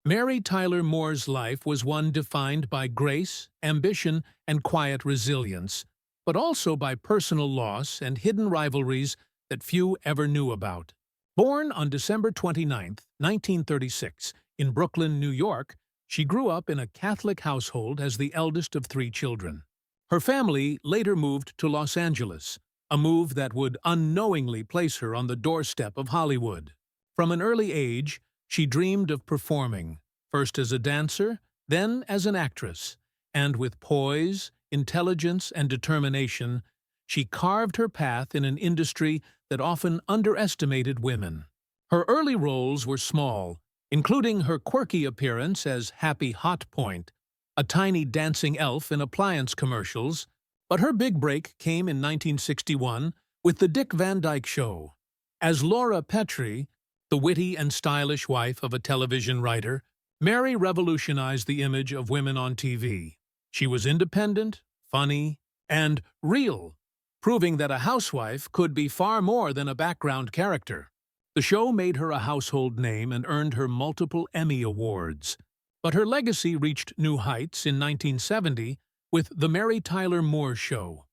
Mary Tyler Moore's life was one defined by grace, ambition, and quiet resilience, but also by personal loss and hidden rivalries that few ever knew about. Born on December 29, 1936, in Brooklyn, New York, she grew up in a Catholic household as the eldest of 3 children. Her family later moved to Los Angeles, a move that would unknowingly place her on the doorstep of Hollywood. From an early age, she dreamed of performing, first as a dancer, then as an actress, and with poise, intelligence, and determination, she carved her path in an industry that often underestimated women. Her early roles were small, including her quirky appearance as Happy Hot Point, a tiny dancing elf in appliance commercials, but her big break came in 1961 with The Dick Van Dyke Show. As Laura Petrie, the witty and stylish wife of a television writer, Mary revolutionized the image of women on TV. She was independent, funny, and real, proving that a housewife could be far more than a background character. The show made her a household name and earned her multiple Emmy Awards. But her legacy reached new heights in 1970 with The Mary Tyler Moore Show.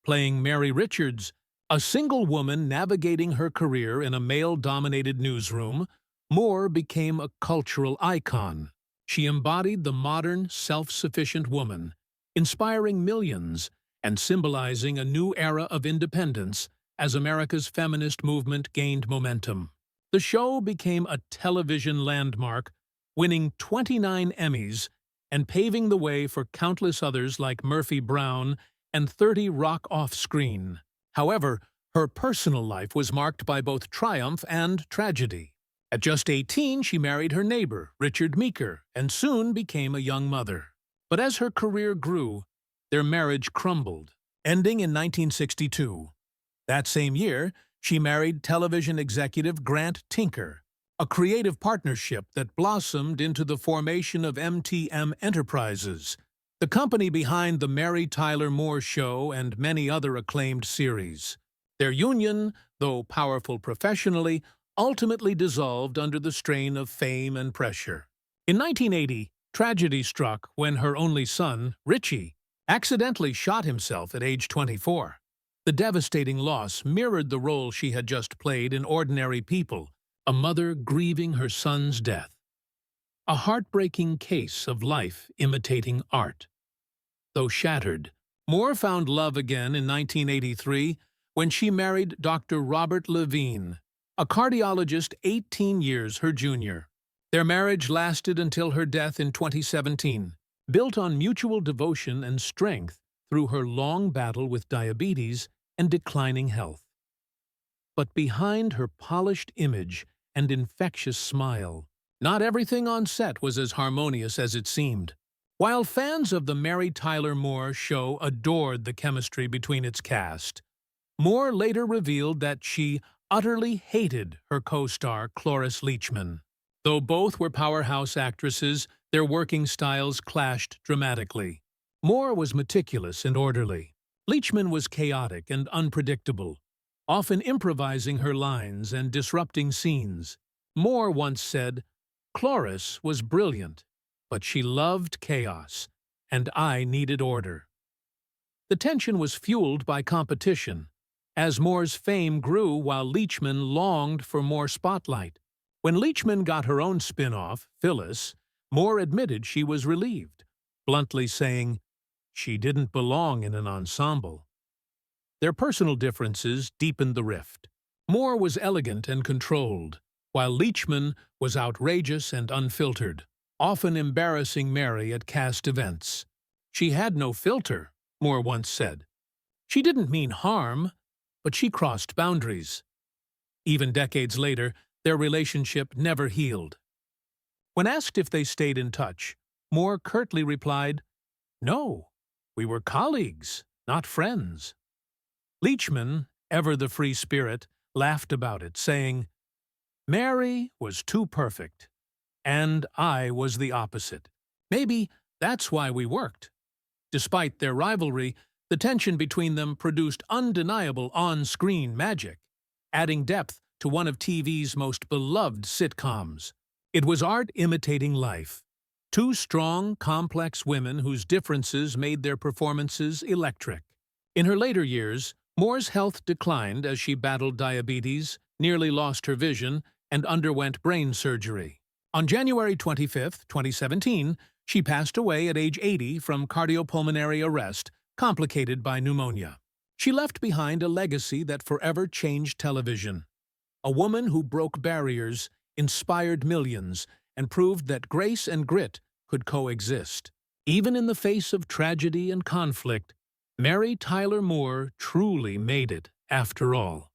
Playing Mary Richards, a single woman navigating her career in a male-dominated newsroom, Moore became a cultural icon. She embodied the modern, self-sufficient woman, inspiring millions and symbolizing a new era of independence as America's feminist movement gained momentum. The show became a television landmark, winning 29 Emmys and paving the way for countless others like Murphy Brown and 30 Rock off-screen. However, her personal life was marked by both triumph and tragedy. At just 18, she married her neighbor, Richard Meeker, and soon became a young mother. But as her career grew, their marriage crumbled, ending in 1962. That same year, she married television executive Grant Tinker, a creative partnership that blossomed into the formation of MTM Enterprises, the company behind The Mary Tyler Moore Show and many other acclaimed series. Their union, though powerful professionally, ultimately dissolved under the strain of fame and pressure. In 1980, tragedy struck when her only son, Richie, accidentally shot himself at age 24. The devastating loss mirrored the role she had just played in Ordinary People, a mother grieving her son's death. A heartbreaking case of life imitating art. Though shattered, Moore found love again in 1983 when she married Dr. Robert Levine, a cardiologist 18 years her junior. Their marriage lasted until her death in 2017, built on mutual devotion and strength through her long battle with diabetes and declining health. But behind her polished image and infectious smile, not everything on set was as harmonious as it seemed. While fans of The Mary Tyler Moore Show adored the chemistry between its cast, Moore later revealed that she utterly hated her co-star Cloris Leachman. Though both were powerhouse actresses, their working styles clashed dramatically. Moore was meticulous and orderly. Leachman was chaotic and unpredictable, often improvising her lines and disrupting scenes. Moore once said, "Cloris was brilliant, but she loved chaos, and I needed order." The tension was fueled by competition, as Moore's fame grew while Leachman longed for more spotlight. When Leachman got her own spin-off, Phyllis, Moore admitted she was relieved, bluntly saying, "She didn't belong in an ensemble." Their personal differences deepened the rift. Moore was elegant and controlled, while Leachman was outrageous and unfiltered, often embarrassing Mary at cast events. "She had no filter," Moore once said. "She didn't mean harm, but she crossed boundaries." Even decades later, their relationship never healed. When asked if they stayed in touch, Moore curtly replied, "No, we were colleagues, not friends." Leachman, ever the free spirit, laughed about it, saying, "Mary was too perfect, and I was the opposite. Maybe that's why we worked." Despite their rivalry, the tension between them produced undeniable on-screen magic, adding depth to one of TV's most beloved sitcoms. It was art imitating life. Two strong, complex women whose differences made their performances electric. In her later years, Moore's health declined as she battled diabetes, nearly lost her vision, and underwent brain surgery. On January 25, 2017, she passed away at age 80 from cardiopulmonary arrest, complicated by pneumonia. She left behind a legacy that forever changed television. A woman who broke barriers, inspired millions, and proved that grace and grit could coexist. Even in the face of tragedy and conflict, Mary Tyler Moore truly made it, after all.